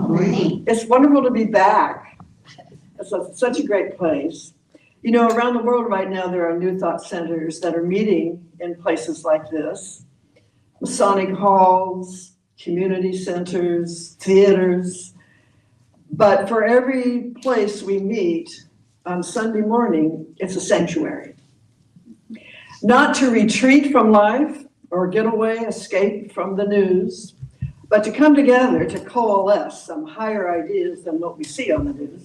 morning. It's wonderful to be back. It's such a great place. You know, around the world right now, there are New Thought centers that are meeting in places like this. Masonic halls, community centers, theaters. But for every place we meet on Sunday morning, it's a sanctuary. Not to retreat from life or get away, escape from the news, but to come together to coalesce some higher ideas than what we see on the news,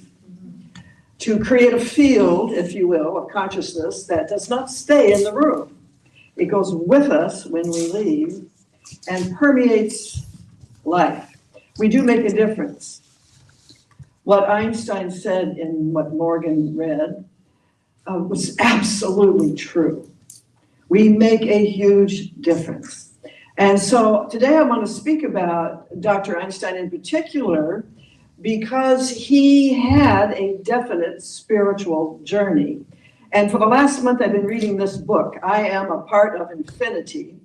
to create a field, if you will, of consciousness that does not stay in the room. It goes with us when we leave and permeates life. We do make a difference. What Einstein said in what Morgan read was absolutely true. We make a huge difference. And so today I want to speak about Dr. Einstein in particular because he had a definite spiritual journey. And for the last month I've been reading this book, I Am a Part of Infinity,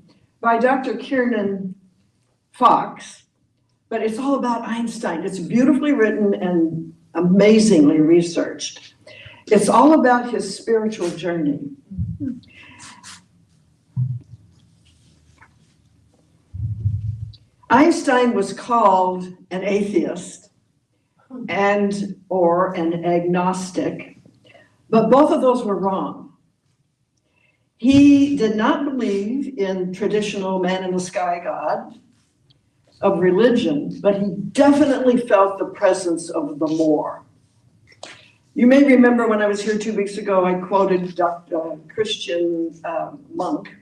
by Dr. Kiernan Fox, but it's all about Einstein. It's beautifully written and amazingly researched. It's all about his spiritual journey. Einstein was called an atheist or an agnostic, but both of those were wrong. He did not believe in traditional man-in-the-sky God of religion, but he definitely felt the presence of the more. You may remember when I was here 2 weeks ago, I quoted Christian monk,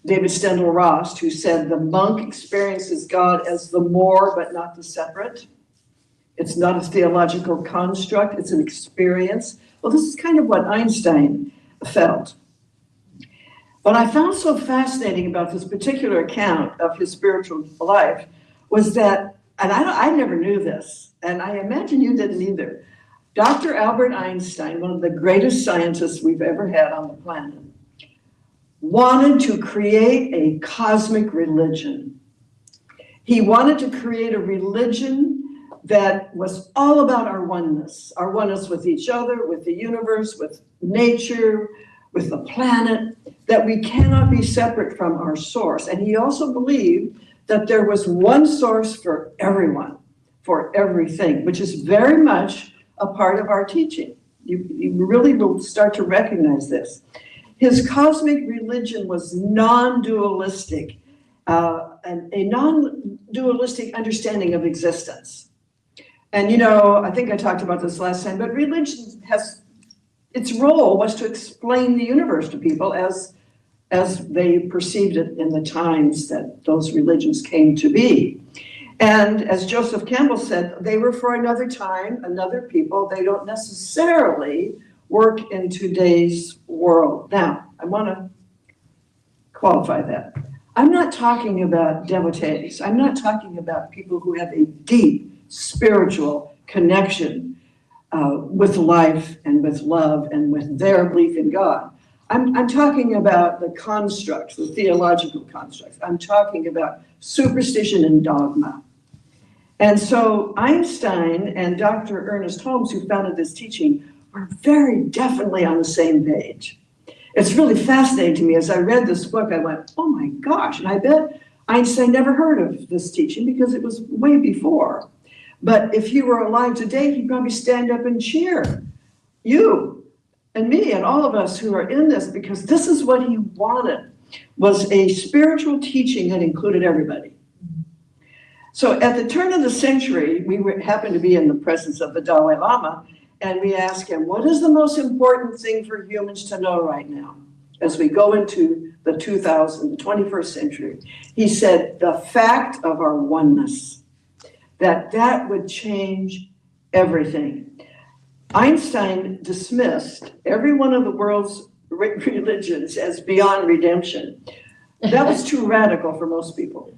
David Stendhal Rost, who said, the monk experiences God as the more, but not the separate. It's not a theological construct, it's an experience. Well, this is kind of what Einstein felt. What I found so fascinating about this particular account of his spiritual life was that, and I never knew this, and I imagine you didn't either, Dr. Albert Einstein, one of the greatest scientists we've ever had on the planet, wanted to create a cosmic religion. He wanted to create a religion that was all about our oneness with each other, with the universe, with nature, with the planet, that we cannot be separate from our source. And he also believed that there was one source for everyone, for everything, which is very much a part of our teaching. You really will start to recognize this. His cosmic religion was non-dualistic, and a non-dualistic understanding of existence. And you know, I think I talked about this last time, but religion has, its role was to explain the universe to people as they perceived it in the times that those religions came to be. And as Joseph Campbell said, they were for another time, another people. They don't necessarily work in today's world. Now, I want to qualify that. I'm not talking about devotees. I'm not talking about people who have a deep spiritual connection with life and with love and with their belief in God. I'm talking about the constructs, the theological constructs. I'm talking about superstition and dogma. And so Einstein and Dr. ErnestHolmes, who founded this teaching, were very definitely on the same page. It's really fascinating to me. As I read this book, I went, oh my gosh, and I bet Einstein never heard of this teaching because it was way before. But if he were alive today, he'd probably stand up and cheer. You and me and all of us who are in this, because this is what he wanted, was a spiritual teaching that included everybody. So at the turn of the century, we happened to be in the presence of the Dalai Lama, and we asked him, what is the most important thing for humans to know right now as we go into the 21st century? He said, the fact of our oneness, that would change everything. Einstein dismissed every one of the world's religions as beyond redemption. That was too radical for most people.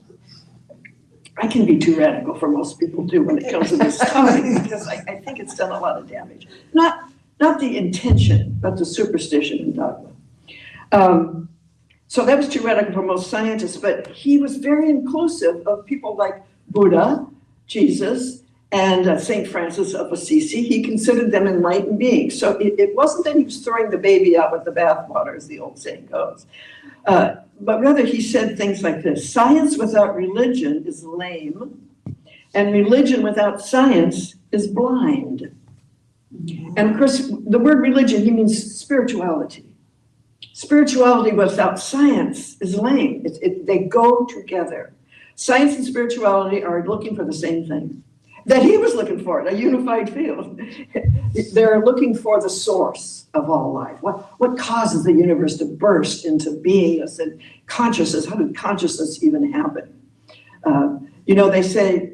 I can be too radical for most people too when it comes to this topic because I think it's done a lot of damage. Not the intention, but the superstition and dogma. So that was too radical for most scientists, but he was very inclusive of people like Buddha, Jesus, And St. Francis of Assisi, he considered them enlightened beings. So it wasn't that he was throwing the baby out with the bathwater, as the old saying goes. But rather he said things like this: science without religion is lame, and religion without science is blind. And of course, the word religion, he means spirituality. Spirituality without science is lame. They go together. Science and spirituality are looking for the same thing that he was looking for, a unified field. They're looking for the source of all life. What causes the universe to burst into beingness and consciousness? How did consciousness even happen?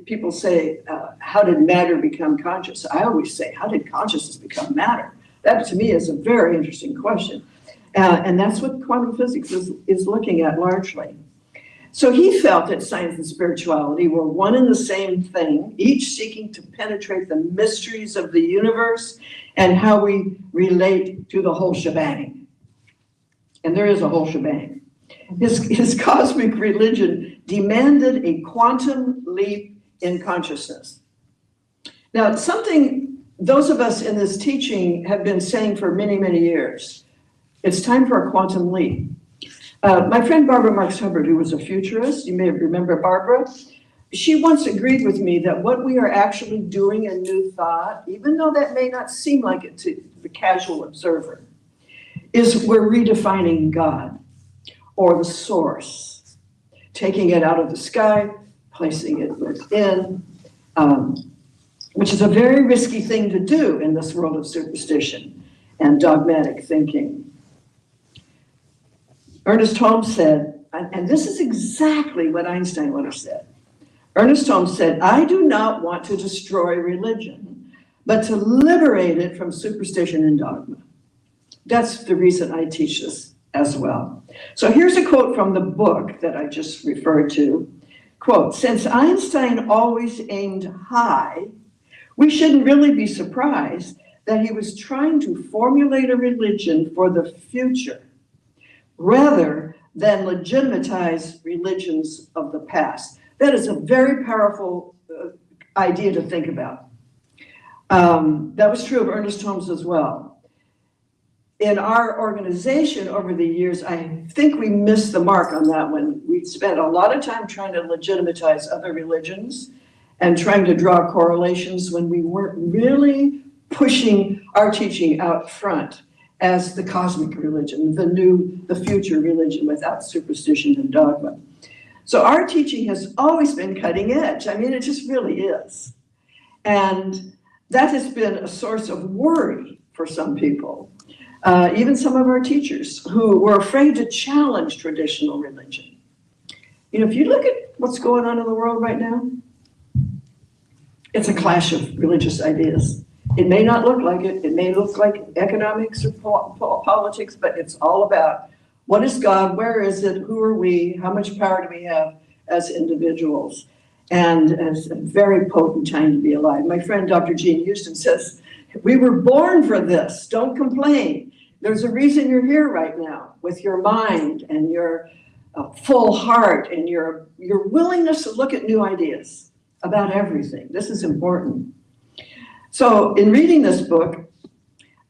People say, how did matter become conscious? I always say, how did consciousness become matter? That to me is a very interesting question. And that's what quantum physics is looking at largely. So he felt that science and spirituality were one and the same thing, each seeking to penetrate the mysteries of the universe and how we relate to the whole shebang. And there is a whole shebang. His cosmic religion demanded a quantum leap in consciousness. Now, something those of us in this teaching have been saying for many, many years: it's time for a quantum leap. My friend Barbara Marx Hubbard, who was a futurist, you may remember Barbara, she once agreed with me that what we are actually doing in New Thought, even though that may not seem like it to the casual observer, is we're redefining God, or the source, taking it out of the sky, placing it within, which is a very risky thing to do in this world of superstition and dogmatic thinking. ErnestHolmes said, and this is exactly what Einstein would have said. ErnestHolmes said, I do not want to destroy religion, but to liberate it from superstition and dogma. That's the reason I teach this as well. So here's a quote from the book that I just referred to. Quote, since Einstein always aimed high, we shouldn't really be surprised that he was trying to formulate a religion for the future, rather than legitimatize religions of the past. That is a very powerful idea to think about. That was true of Ernest Holmes as well. In our organization over the years, I think we missed the mark on that one. We spent a lot of time trying to legitimatize other religions and trying to draw correlations when we weren't really pushing our teaching out front as the cosmic religion, the future religion without superstition and dogma. So our teaching has always been cutting edge. I mean, it just really is. And that has been a source of worry for some people, even some of our teachers who were afraid to challenge traditional religion. You know, if you look at what's going on in the world right now, it's a clash of religious ideas. It may not look like it. It may look like economics or politics, but it's all about what is God, where is it, who are we, how much power do we have as individuals? And it's a very potent time to be alive. My friend Dr. Jean Houston says, we were born for this, don't complain. There's a reason you're here right now with your mind and your full heart and your willingness to look at new ideas about everything. This is important. So in reading this book,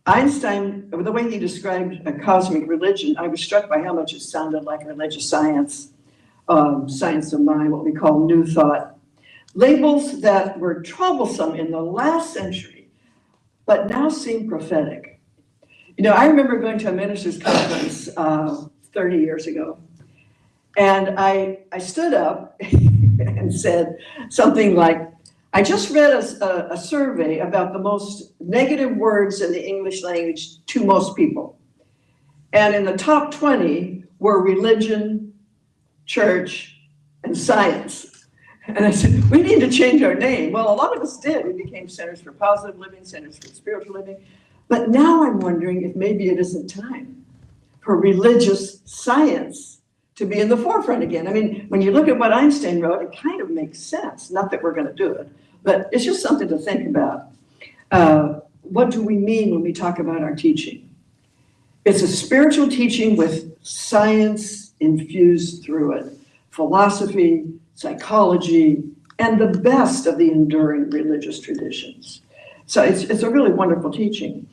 Einstein, the way he described a cosmic religion, I was struck by how much it sounded like religious science, science of mind, what we call New Thought. Labels that were troublesome in the last century, but now seem prophetic. You know, I remember going to a ministers' conference 30 years ago, and I stood up and said something like, I just read a survey about the most negative words in the English language to most people. And in the top 20 were religion, church, and science. And I said, we need to change our name. Well, a lot of us did. We became Centers for Positive Living, Centers for Spiritual Living. But now I'm wondering if maybe it isn't time for religious science to be in the forefront again. I mean, when you look at what Einstein wrote, it kind of makes sense. Not that we're going to do it, but it's just something to think about. What do we mean when we talk about our teaching? It's a spiritual teaching with science infused through it. Philosophy, psychology, and the best of the enduring religious traditions. So it's a really wonderful teaching.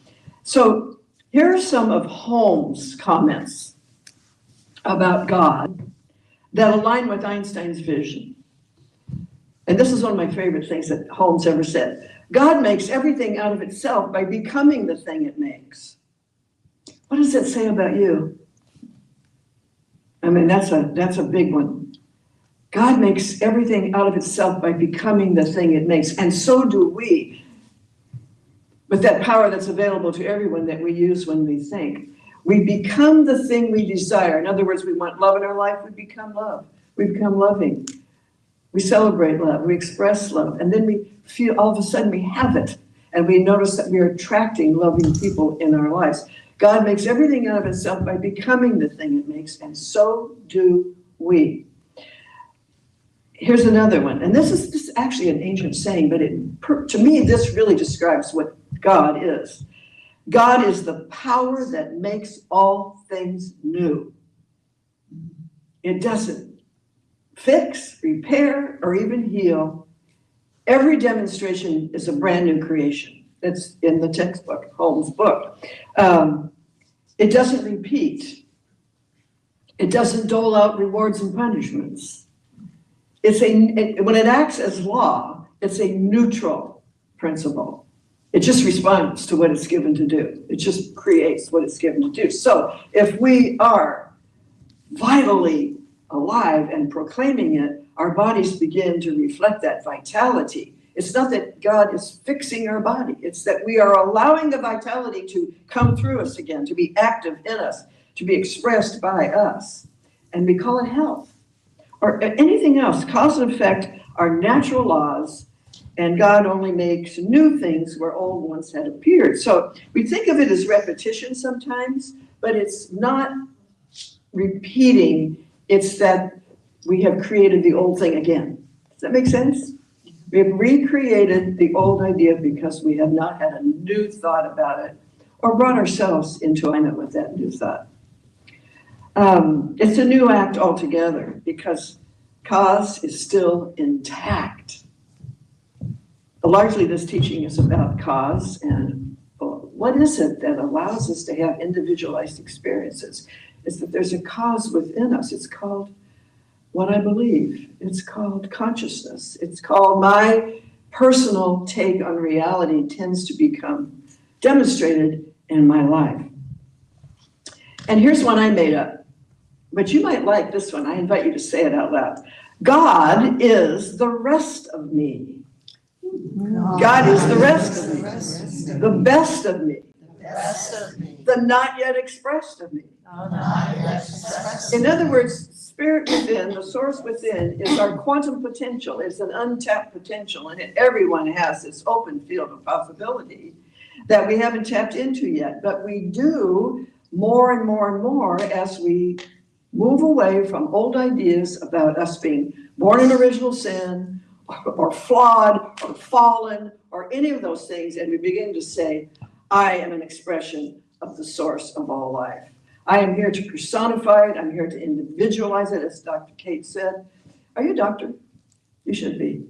So here are some of Holmes' comments about God that align with Einstein's vision. And this is one of my favorite things that Holmes ever said. God makes everything out of itself by becoming the thing it makes. What does that say about you? I mean, that's a big one. God makes everything out of itself by becoming the thing it makes. And so do we. With that power that's available to everyone that we use when we think. We become the thing we desire. In other words, we want love in our life, we become love. We become loving. We celebrate love, we express love, and then we feel all of a sudden we have it, and we notice that we are attracting loving people in our lives. God makes everything out of itself by becoming the thing it makes, and so do we. Here's another one, and this is actually an ancient saying, but to me, this really describes what God is. God is the power that makes all things new. It doesn't fix, repair, or even heal. Every demonstration is a brand new creation. That's in the textbook, Holmes' book. It doesn't repeat. It doesn't dole out rewards and punishments. When it acts as law, it's a neutral principle. It just responds to what it's given to do. It just creates what it's given to do. So if we are vitally alive and proclaiming it, our bodies begin to reflect that vitality. It's not that God is fixing our body. It's that we are allowing the vitality to come through us again, to be active in us, to be expressed by us. And we call it health. Or anything else. Cause and effect are natural laws, and God only makes new things where old ones had appeared. So we think of it as repetition sometimes, but it's not repeating. It's that we have created the old thing again. Does that make sense? We have recreated the old idea because we have not had a new thought about it or brought ourselves into alignment with that new thought. It's a new act altogether because cause is still intact. Largely this teaching is about cause and what is it that allows us to have individualized experiences? Is that there's a cause within us. It's called what I believe. It's called consciousness. It's called my personal take on reality tends to become demonstrated in my life. And here's one I made up, but you might like this one. I invite you to say it out loud. God is the rest of me. God is the rest of me. The best of me. The not yet expressed of me. In other words, spirit within, the source within, is our quantum potential. It's an untapped potential, and everyone has this open field of possibility that we haven't tapped into yet. But we do more and more and more as we move away from old ideas about us being born in original sin, or flawed, or fallen, or any of those things, and we begin to say, I am an expression of the source of all life. I am here to personify it. I'm here to individualize it, as Dr. Kate said. Are you a doctor? You should be.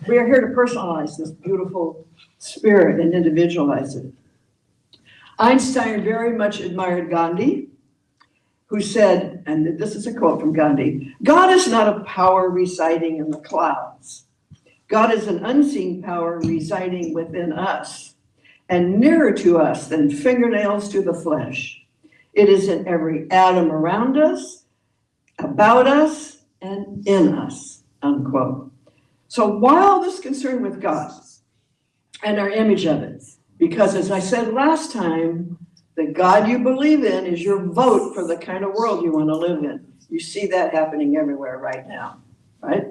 We are here to personalize this beautiful spirit and individualize it. Einstein very much admired Gandhi, who said, and this is a quote from Gandhi, God is not a power residing in the clouds. God is an unseen power residing within us and nearer to us than fingernails to the flesh. It is in every atom around us, about us, and in us, unquote. So why all this concern with God and our image of it? Because as I said last time, the God you believe in is your vote for the kind of world you want to live in. You see that happening everywhere right now, right?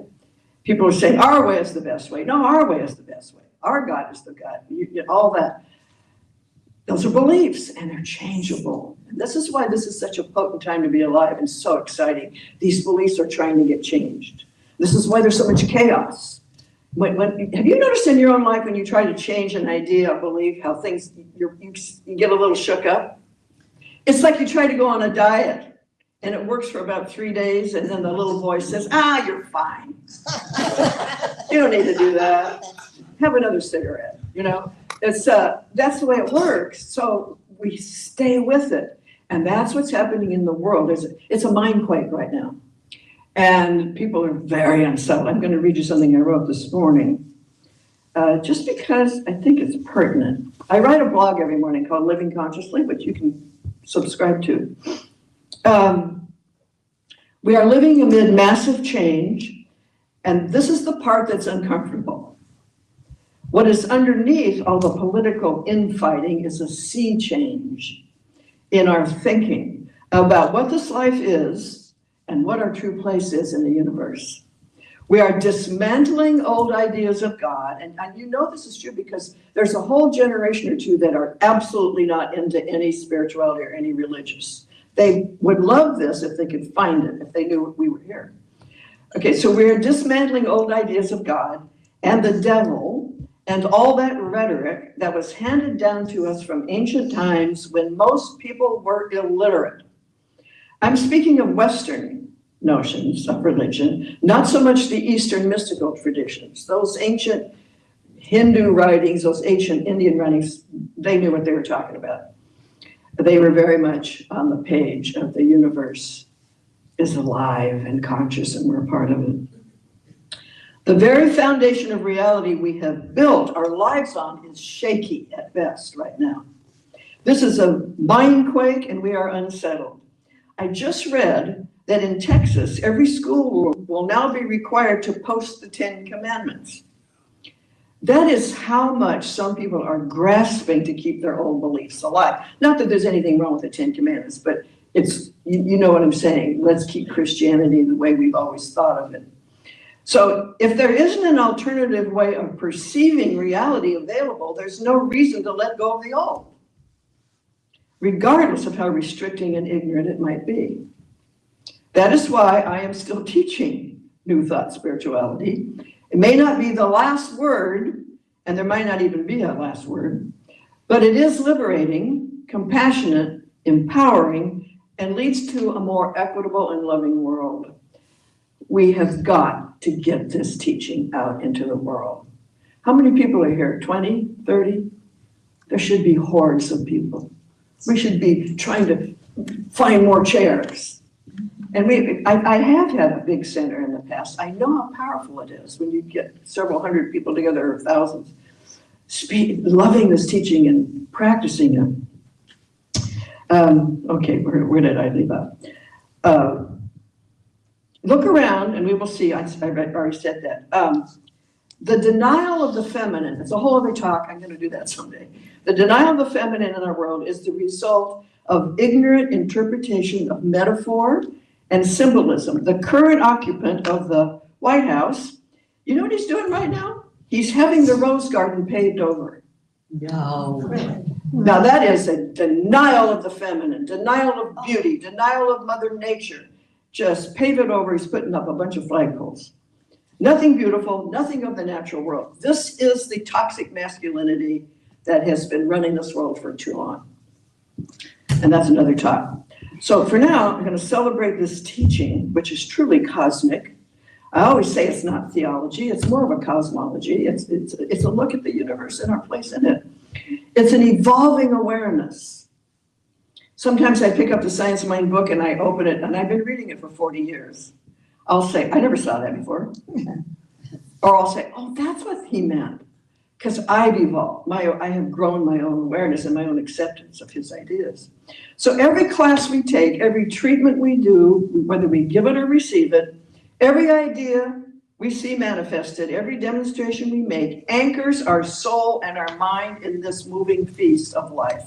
People are saying our way is the best way. No, our way is the best way. Our God is the God. All that. Those are beliefs, and they're changeable. And this is why this is such a potent time to be alive and so exciting. These beliefs are trying to get changed. This is why there's so much chaos. Have you noticed in your own life when you try to change an idea or belief, how things, you get a little shook up? It's like you try to go on a diet and it works for about 3 days, and then the little voice says, you're fine. You don't need to do that. Have another cigarette, It's that's the way it works. So we stay with it. And that's what's happening in the world. It's a mind quake right now. And people are very unsettled. I'm going to read you something I wrote this morning. Just because I think it's pertinent. I write a blog every morning called Living Consciously, which you can subscribe to. We are living amid massive change, and this is the part that's uncomfortable. What is underneath all the political infighting is a sea change in our thinking about what this life is and what our true place is in the universe. We are dismantling old ideas of God, and this is true because there's a whole generation or two that are absolutely not into any spirituality or any religious. They would love this if they could find it, if they knew we were here. Okay, so we're dismantling old ideas of God and the devil and all that rhetoric that was handed down to us from ancient times when most people were illiterate. I'm speaking of Western notions of religion, not so much the Eastern mystical traditions. Those ancient Hindu writings, those ancient Indian writings, they knew what they were talking about. They were very much on the page of the universe is alive and conscious, and we're a part of it. The very foundation of reality we have built our lives on is shaky at best right now. This is a mind quake, and we are unsettled. I just read that in Texas, every school will now be required to post the 10 Commandments. That is how much some people are grasping to keep their old beliefs alive. Not that there's anything wrong with the 10 Commandments, but it's, you know what I'm saying. Let's keep Christianity the way we've always thought of it. So if there isn't an alternative way of perceiving reality available, there's no reason to let go of the old, regardless of how restricting and ignorant it might be. That is why I am still teaching New Thought spirituality. It may not be the last word, and there might not even be a last word, but it is liberating, compassionate, empowering, and leads to a more equitable and loving world. We have got to get this teaching out into the world. How many people are here? 20, 30? There should be hordes of people. We should be trying to find more chairs. And I have had a big center in the past. I know how powerful it is when you get several hundred people together or thousands, loving this teaching and practicing it. Okay, where did I leave off? Look around and we will see, I already said that. The denial of the feminine, it's a whole other talk, I'm going to do that someday. The denial of the feminine in our world is the result of ignorant interpretation of metaphor and symbolism. The current occupant of the White House, you know what he's doing right now? He's having the Rose Garden paved over. No. Now that is a denial of the feminine, denial of beauty, denial of Mother Nature. Just pave it over, he's putting up a bunch of flagpoles. Nothing beautiful, nothing of the natural world. This is the toxic masculinity that has been running this world for too long. And that's another talk. So for now, I'm going to celebrate this teaching, which is truly cosmic. I always say it's not theology, it's more of a cosmology. It's a look at the universe and our place in it. It's an evolving awareness. Sometimes I pick up the Science Mind book and I open it, and I've been reading it for 40 years. I'll say, I never saw that before. Or I'll say, oh, that's what he meant. Because I've evolved. I have grown my own awareness and my own acceptance of his ideas. So every class we take, every treatment we do, whether we give it or receive it, every idea we see manifested, every demonstration we make, anchors our soul and our mind in this moving feast of life.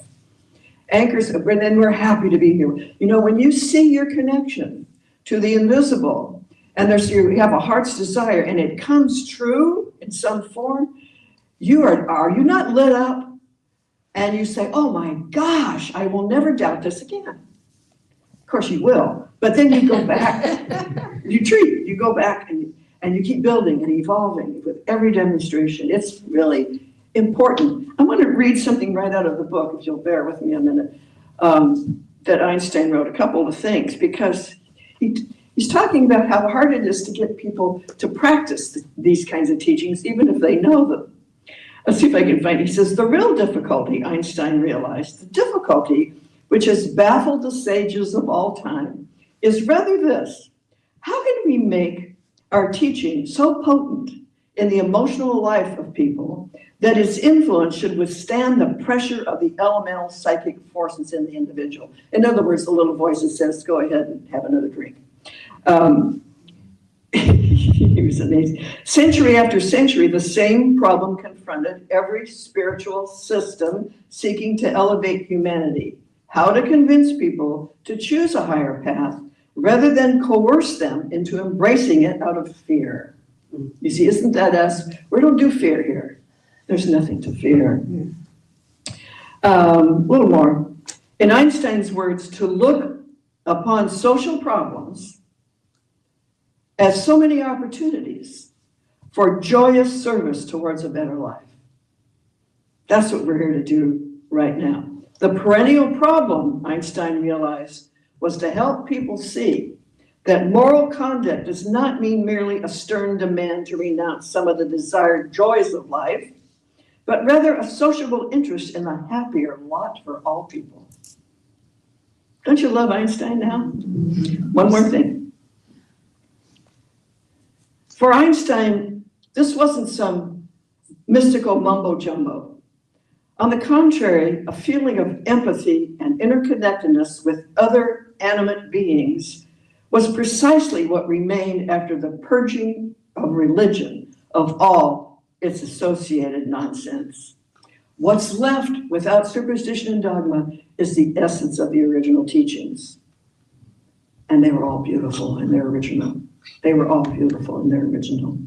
Anchors, and then we're happy to be here. You know, when you see your connection to the invisible, and you have a heart's desire, and it comes true in some form, are you not lit up? And you say, oh my gosh, I will never doubt this again. Of course you will, but then you go back, you go back and you keep building and evolving with every demonstration. It's really important. I want to read something right out of the book, if you'll bear with me a minute. that Einstein wrote, a couple of things, because he's talking about how hard it is to get people to practice these kinds of teachings, even if they know them. Let's see if I can find it. He says, the real difficulty, Einstein realized, the difficulty which has baffled the sages of all time is rather this: how can we make our teaching so potent in the emotional life of people that its influence should withstand the pressure of the elemental psychic forces in the individual? In other words, the little voice that says, go ahead and have another drink. He was amazing. Century after century, the same problem confronted every spiritual system seeking to elevate humanity: how to convince people to choose a higher path rather than coerce them into embracing it out of fear. You see, isn't that us? We don't do fear here. There's nothing to fear. A little more. In Einstein's words, to look upon social problems as so many opportunities for joyous service towards a better life. That's what we're here to do right now. The perennial problem, Einstein realized, was to help people see that moral conduct does not mean merely a stern demand to renounce some of the desired joys of life, but rather a sociable interest in a happier lot for all people. Don't you love Einstein now? One more thing. For Einstein, this wasn't some mystical mumbo jumbo. On the contrary, a feeling of empathy and interconnectedness with other animate beings was precisely what remained after the purging of religion of all its associated nonsense. What's left without superstition and dogma is the essence of the original teachings. And they were all beautiful in their original. They were all beautiful in their original.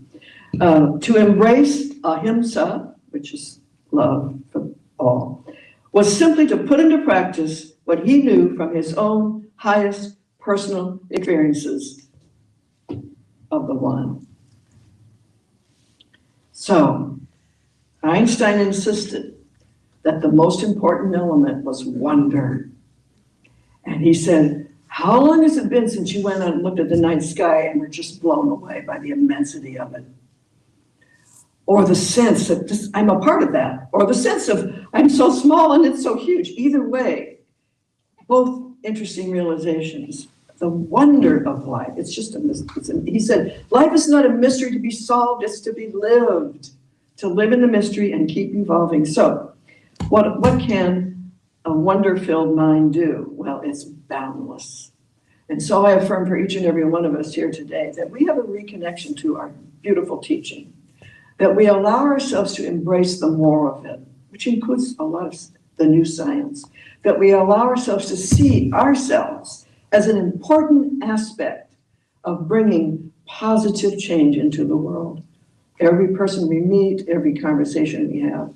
To embrace ahimsa, which is love for all, was simply to put into practice what he knew from his own highest personal experiences of the one. So, Einstein insisted that the most important element was wonder. And he said, how long has it been since you went out and looked at the night sky and were just blown away by the immensity of it? Or the sense that I'm a part of that, or the sense of I'm so small and it's so huge. Either way, both interesting realizations. The wonder of life, it's just a mystery. He said, life is not a mystery to be solved, it's to be lived. To live in the mystery and keep evolving. So, what can a wonder-filled mind do? Well, it's boundless. And so I affirm for each and every one of us here today that we have a reconnection to our beautiful teaching, that we allow ourselves to embrace the more of it, which includes a lot of the new science, that we allow ourselves to see ourselves as an important aspect of bringing positive change into the world. Every person we meet, every conversation we have,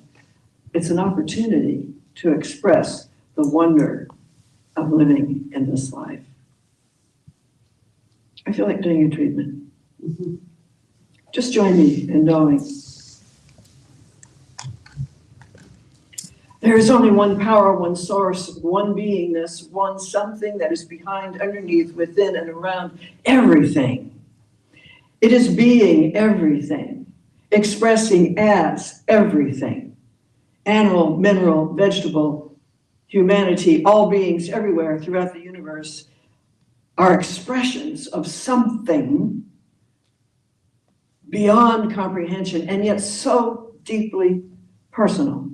it's an opportunity to express the wonder of living in this life. I feel like doing a treatment. Mm-hmm. Just join me in knowing there is only one power, one source, one beingness, one something that is behind, underneath, within, and around everything. It is being everything, expressing as everything. Animal, mineral, vegetable, humanity, all beings everywhere throughout the universe are expressions of something beyond comprehension and yet so deeply personal.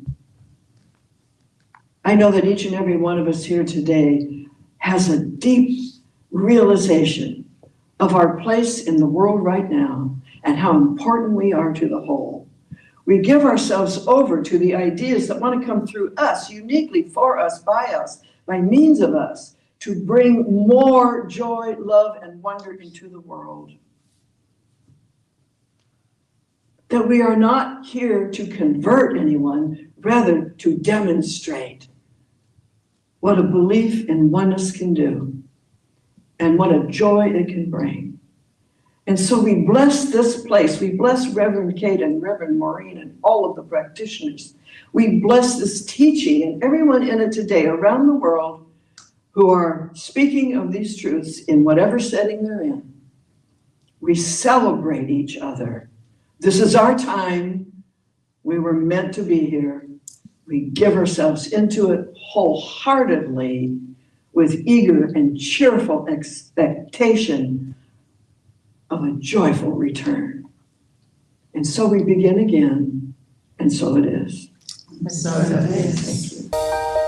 I know that each and every one of us here today has a deep realization of our place in the world right now and how important we are to the whole. We give ourselves over to the ideas that want to come through us, uniquely for us, by means of us, to bring more joy, love, and wonder into the world. That we are not here to convert anyone, rather to demonstrate what a belief in oneness can do and what a joy it can bring. And so we bless this place. We bless Reverend Kate and Reverend Maureen and all of the practitioners. We bless this teaching and everyone in it today around the world who are speaking of these truths in whatever setting they're in. We celebrate each other. This is our time. We were meant to be here. We give ourselves into it wholeheartedly with eager and cheerful expectation of a joyful return. And so we begin again, and so it is. So it is. Thank you.